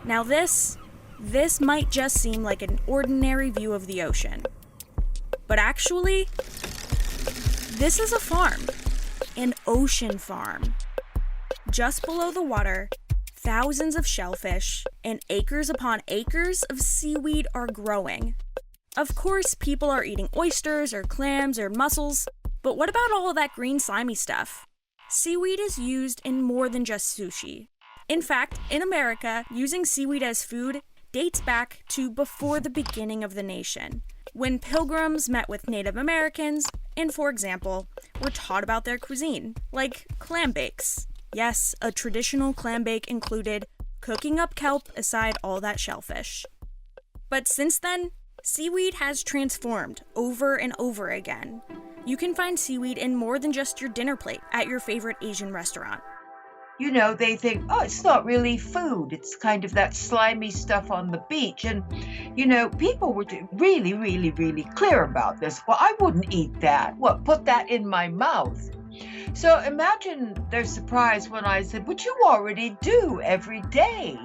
Now this might just seem like an ordinary view of the ocean. But actually, this is a farm. An ocean farm. Just below the water, thousands of shellfish and acres upon acres of seaweed are growing. Of course, people are eating oysters or clams or mussels, but what about all of that green slimy stuff? Seaweed is used in more than just sushi. In fact, in America, using seaweed as food dates back to before the beginning of the nation, when pilgrims met with Native Americans and, for example, were taught about their cuisine, like clam bakes. Yes, a traditional clam bake included cooking up kelp aside all that shellfish. But since then, seaweed has transformed over and over again. You can find seaweed in more than just your dinner plate at your favorite Asian restaurant. You know, they think, oh, it's not really food. It's kind of that slimy stuff on the beach. And, you know, people were really, really, really clear about this. Well, I wouldn't eat that. What, put that in my mouth? So imagine their surprise when I said, but you already do every day.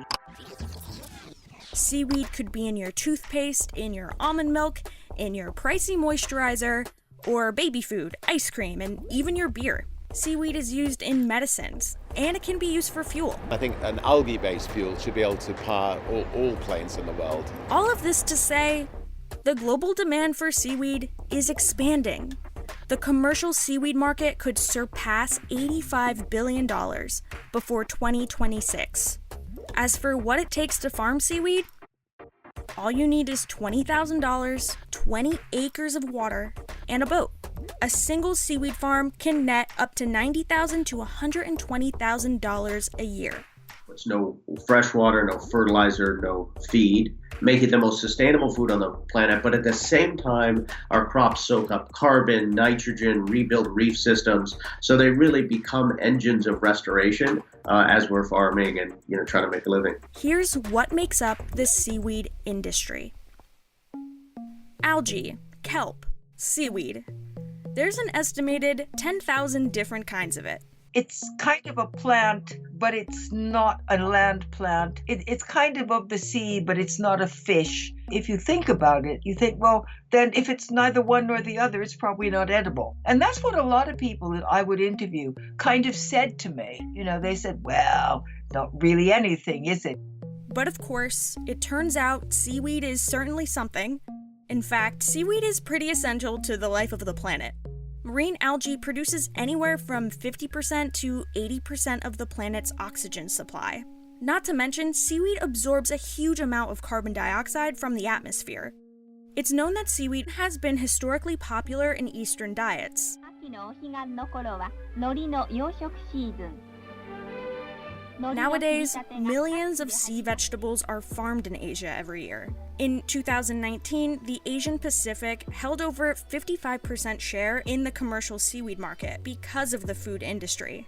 Seaweed could be in your toothpaste, in your almond milk, in your pricey moisturizer, or baby food, ice cream, and even your beer. Seaweed is used in medicines, and it can be used for fuel. I think an algae-based fuel should be able to power all planes in the world. All of this to say, the global demand for seaweed is expanding. The commercial seaweed market could surpass $85 billion before 2026. As for what it takes to farm seaweed, all you need is $20,000, 20 acres of water, and a boat. A single seaweed farm can net up to $90,000 to $120,000 a year. It's no fresh water, no fertilizer, no feed. Make it the most sustainable food on the planet, but at the same time, our crops soak up carbon, nitrogen, rebuild reef systems, so they really become engines of restoration as we're farming and trying to make a living. Here's what makes up the seaweed industry. Algae, kelp, seaweed. There's an estimated 10,000 different kinds of it. It's kind of a plant, but it's not a land plant. It's kind of the sea, but it's not a fish. If you think about it, you think, well, then if it's neither one nor the other, it's probably not edible. And that's what a lot of people that I would interview kind of said to me. They said, well, not really anything, is it? But of course, it turns out seaweed is certainly something. In fact, seaweed is pretty essential to the life of the planet. Marine algae produces anywhere from 50% to 80% of the planet's oxygen supply. Not to mention, seaweed absorbs a huge amount of carbon dioxide from the atmosphere. It's known that seaweed has been historically popular in Eastern diets. Nowadays, millions of sea vegetables are farmed in Asia every year. In 2019, the Asian Pacific held over 55% share in the commercial seaweed market because of the food industry.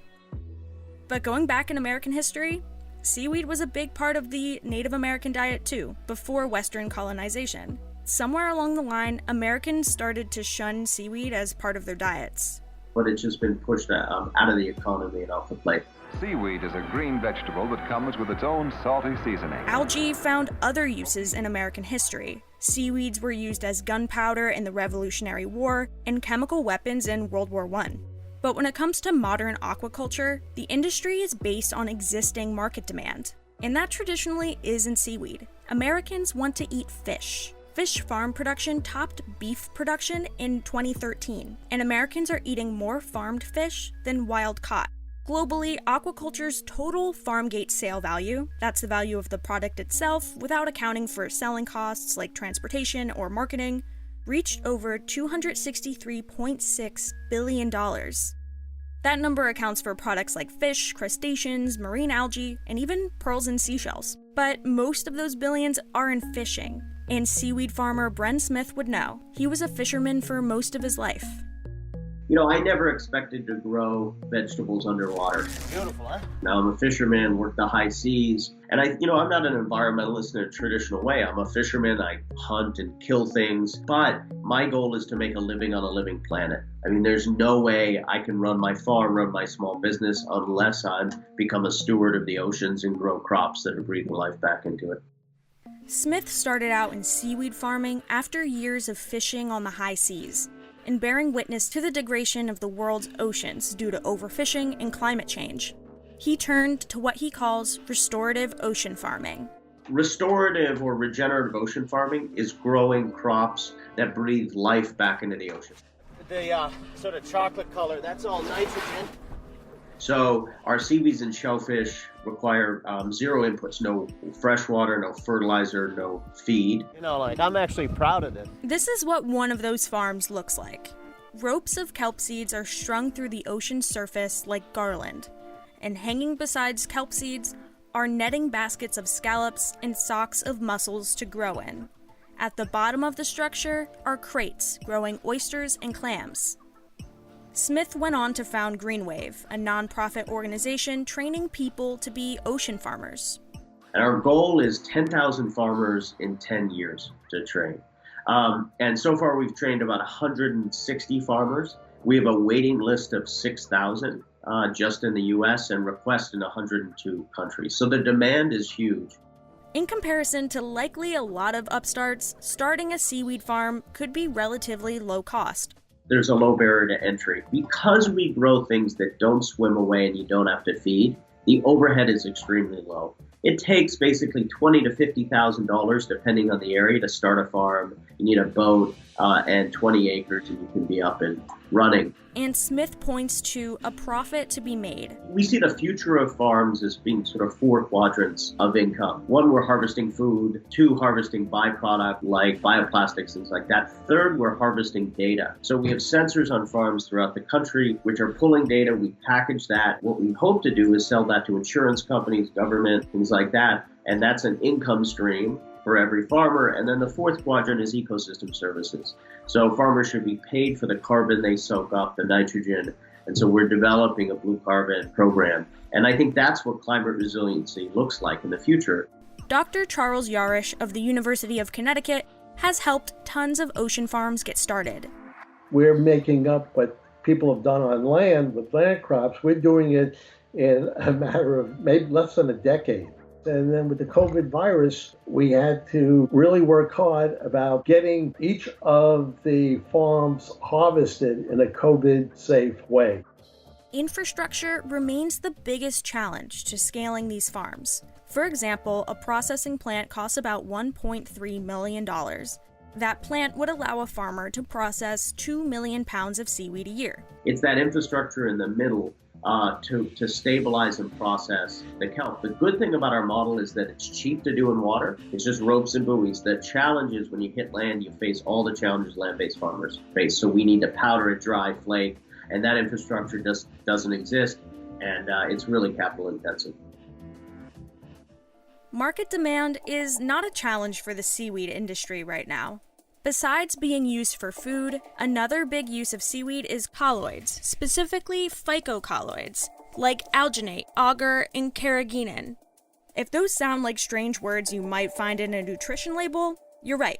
But going back in American history, seaweed was a big part of the Native American diet too, before Western colonization. Somewhere along the line, Americans started to shun seaweed as part of their diets. But it's just been pushed out of the economy and off the plate. Seaweed is a green vegetable that comes with its own salty seasoning. Algae found other uses in American history. Seaweeds were used as gunpowder in the Revolutionary War and chemical weapons in World War I. But when it comes to modern aquaculture, the industry is based on existing market demand. And that traditionally isn't seaweed. Americans want to eat fish. Fish farm production topped beef production in 2013, and Americans are eating more farmed fish than wild caught. Globally, aquaculture's total farm gate sale value, that's the value of the product itself without accounting for selling costs like transportation or marketing, reached over $263.6 billion. That number accounts for products like fish, crustaceans, marine algae, and even pearls and seashells. But most of those billions are in fishing, and seaweed farmer Bren Smith would know. He was a fisherman for most of his life. I never expected to grow vegetables underwater. Beautiful, huh? Now I'm a fisherman, work the high seas, and I'm not an environmentalist in a traditional way. I'm a fisherman, I hunt and kill things, but my goal is to make a living on a living planet. There's no way I can run my farm, run my small business unless I become a steward of the oceans and grow crops that are breathing life back into it. Smith started out in seaweed farming after years of fishing on the high seas and bearing witness to the degradation of the world's oceans due to overfishing and climate change. He turned to what he calls restorative ocean farming. Restorative or regenerative ocean farming is growing crops that breathe life back into the ocean. The sort of chocolate color, that's all nitrogen. So our seaweeds and shellfish require zero inputs, no fresh water, no fertilizer, no feed. I'm actually proud of this. This is what one of those farms looks like. Ropes of kelp seeds are strung through the ocean's surface like garland, and hanging beside kelp seeds are netting baskets of scallops and socks of mussels to grow in. At the bottom of the structure are crates growing oysters and clams. Smith went on to found Greenwave, a nonprofit organization training people to be ocean farmers. And our goal is 10,000 farmers in 10 years to train. And so far we've trained about 160 farmers. We have a waiting list of 6,000 just in the US and requests in 102 countries. So the demand is huge. In comparison to likely a lot of upstarts, starting a seaweed farm could be relatively low cost. There's a low barrier to entry. Because we grow things that don't swim away and you don't have to feed, the overhead is extremely low. It takes basically $20,000 to $50,000, depending on the area, to start a farm. You need a boat and 20 acres, and you can be up and running. And Smith points to a profit to be made. We see the future of farms as being sort of 4 quadrants of income. 1, we're harvesting food. 2, harvesting byproduct like bioplastics, things like that. 3rd, we're harvesting data. So we have sensors on farms throughout the country which are pulling data. We package that. What we hope to do is sell that to insurance companies, government, things like that. And that's an income stream for every farmer. And then the 4th quadrant is ecosystem services. So farmers should be paid for the carbon they soak up, the nitrogen. And so we're developing a blue carbon program. And I think that's what climate resiliency looks like in the future. Dr. Charles Yarish of the University of Connecticut has helped tons of ocean farms get started. We're making up what people have done on land with land crops. We're doing it in a matter of maybe less than a decade. And then with the COVID virus, we had to really work hard about getting each of the farms harvested in a COVID-safe way. Infrastructure remains the biggest challenge to scaling these farms. For example, a processing plant costs about $1.3 million. That plant would allow a farmer to process 2 million pounds of seaweed a year. It's that infrastructure in the middle to stabilize and process the kelp. The good thing about our model is that it's cheap to do in water. It's just ropes and buoys. The challenge is when you hit land, you face all the challenges land-based farmers face. So we need to powder it dry, flake, and that infrastructure just doesn't exist, and it's really capital intensive. Market demand is not a challenge for the seaweed industry right now. Besides being used for food, another big use of seaweed is colloids, specifically phycocolloids, like alginate, agar, and carrageenan. If those sound like strange words you might find in a nutrition label, you're right.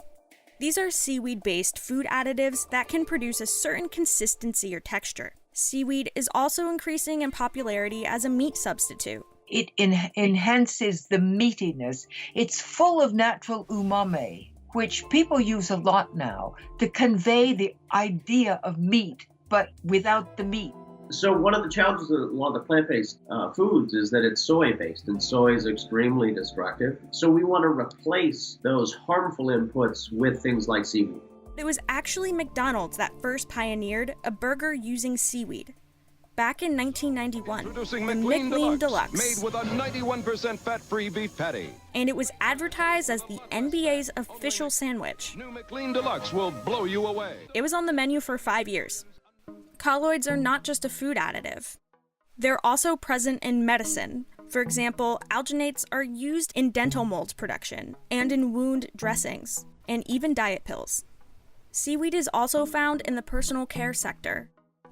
These are seaweed-based food additives that can produce a certain consistency or texture. Seaweed is also increasing in popularity as a meat substitute. It enhances the meatiness. It's full of natural umami, which people use a lot now to convey the idea of meat, but without the meat. So one of the challenges of a lot of the plant-based foods is that it's soy-based, and soy is extremely destructive. So we want to replace those harmful inputs with things like seaweed. It was actually McDonald's that first pioneered a burger using seaweed. Back in 1991, Introducing the McLean Deluxe, made with a 91% fat-free beef patty. And it was advertised as the NBA's official sandwich. New McLean Deluxe will blow you away. It was on the menu for 5 years. Colloids are not just a food additive. They're also present in medicine. For example, alginates are used in dental mold production and in wound dressings, and even diet pills. Seaweed is also found in the personal care sector.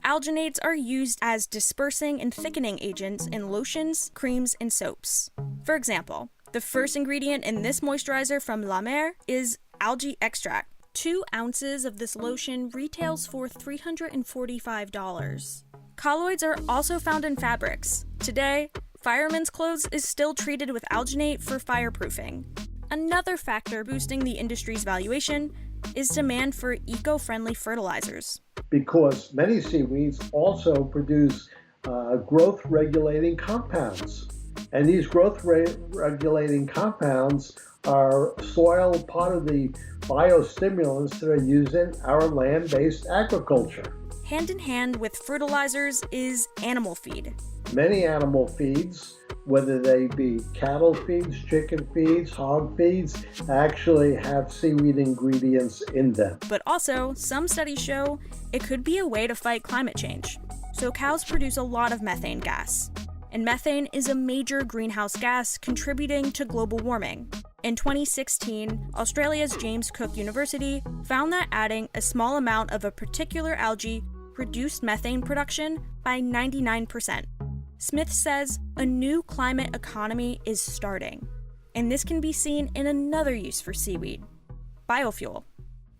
alginates are used as dispersing and thickening agents in lotions, creams, and soaps. For example, the first ingredient in this moisturizer from La Mer is algae extract. 2 ounces of this lotion retails for $345. Colloids are also found in fabrics. Today, firemen's clothes is still treated with alginate for fireproofing. Another factor boosting the industry's valuation is demand for eco-friendly fertilizers. Because many seaweeds also produce growth-regulating compounds. And these growth-regulating compounds are part of the biostimulants that are used in our land-based agriculture. Hand in hand with fertilizers is animal feed. Many animal feeds, whether they be cattle feeds, chicken feeds, hog feeds, actually have seaweed ingredients in them. But also, some studies show it could be a way to fight climate change. So cows produce a lot of methane gas. And methane is a major greenhouse gas contributing to global warming. In 2016, Australia's James Cook University found that adding a small amount of a particular algae reduced methane production by 99%. Smith says a new climate economy is starting, and this can be seen in another use for seaweed: biofuel.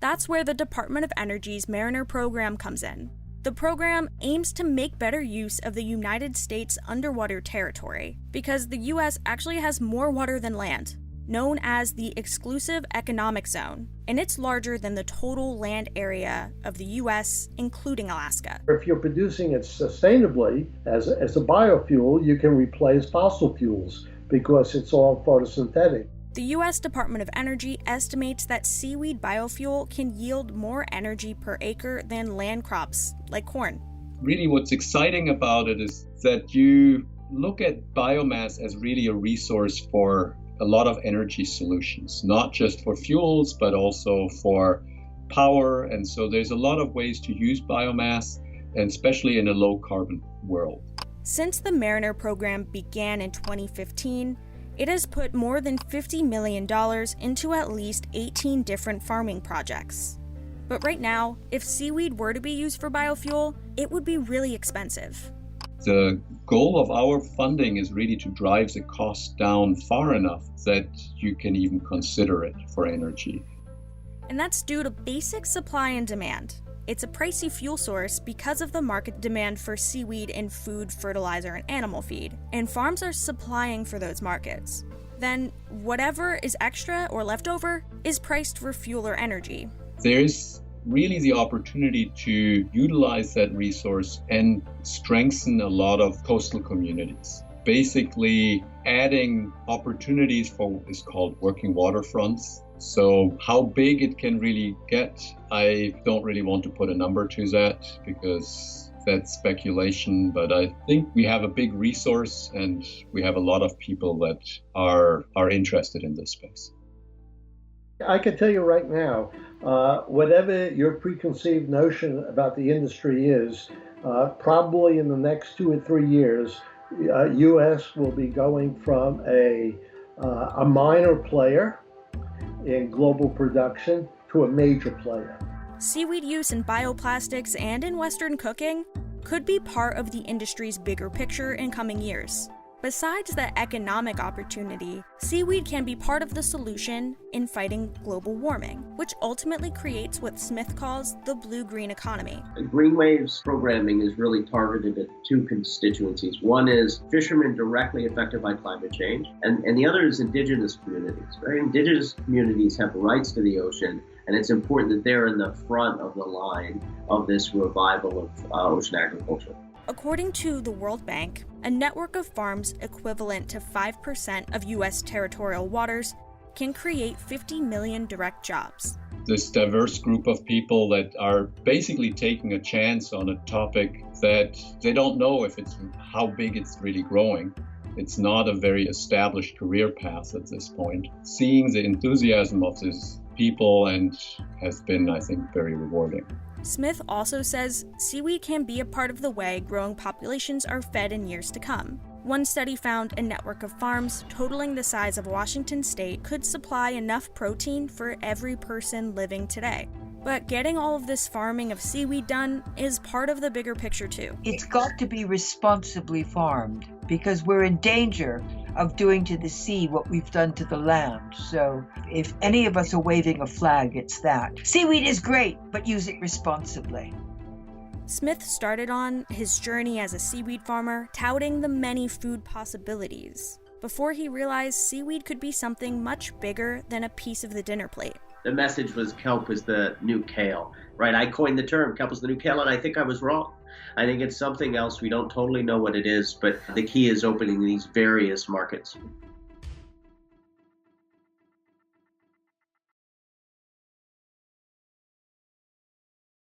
That's where the Department of Energy's Mariner program comes in. The program aims to make better use of the United States underwater territory, because the US actually has more water than land, known as the Exclusive Economic Zone, and it's larger than the total land area of the US, including Alaska. If you're producing it sustainably as a biofuel, you can replace fossil fuels because it's all photosynthetic. The US Department of Energy estimates that seaweed biofuel can yield more energy per acre than land crops like corn. Really, what's exciting about it is that you look at biomass as really a resource for a lot of energy solutions, not just for fuels, but also for power. And so there's a lot of ways to use biomass, and especially in a low carbon world. Since the Mariner program began in 2015, it has put more than $50 million into at least 18 different farming projects. But right now, if seaweed were to be used for biofuel, it would be really expensive. The goal of our funding is really to drive the cost down far enough that you can even consider it for energy. And that's due to basic supply and demand. It's a pricey fuel source because of the market demand for seaweed in food, fertilizer, and animal feed, and farms are supplying for those markets. Then, whatever is extra or left over is priced for fuel or energy. There's really the opportunity to utilize that resource and strengthen a lot of coastal communities. Basically, adding opportunities for what is called working waterfronts. So how big it can really get, I don't really want to put a number to that because that's speculation, but I think we have a big resource and we have a lot of people that are interested in this space. I can tell you right now, whatever your preconceived notion about the industry is, probably in the next 2 or 3 years, U.S. will be going from a minor player in global production to a major player. Seaweed use in bioplastics and in Western cooking could be part of the industry's bigger picture in coming years. Besides the economic opportunity, seaweed can be part of the solution in fighting global warming, which ultimately creates what Smith calls the blue-green economy. Green Waves programming is really targeted at 2 constituencies. One is fishermen directly affected by climate change, and the other is indigenous communities. Right? Indigenous communities have rights to the ocean, and it's important that they're in the front of the line of this revival of ocean agriculture. According to the World Bank, a network of farms equivalent to 5% of U.S. territorial waters can create 50 million direct jobs. This diverse group of people that are basically taking a chance on a topic that they don't know how big it's really growing. It's not a very established career path at this point. Seeing the enthusiasm of these people and has been, I think, very rewarding. Smith also says seaweed can be a part of the way growing populations are fed in years to come. One study found a network of farms totaling the size of Washington state could supply enough protein for every person living today. But getting all of this farming of seaweed done is part of the bigger picture too. It's got to be responsibly farmed because we're in danger of doing to the sea what we've done to the land. So if any of us are waving a flag, it's that. Seaweed is great, but use it responsibly. Smith started on his journey as a seaweed farmer, touting the many food possibilities, before he realized seaweed could be something much bigger than a piece of the dinner plate. The message was kelp is the new kale, right? I coined the term kelp is the new kale, and I think I was wrong. I think it's something else. We don't totally know what it is, but the key is opening these various markets.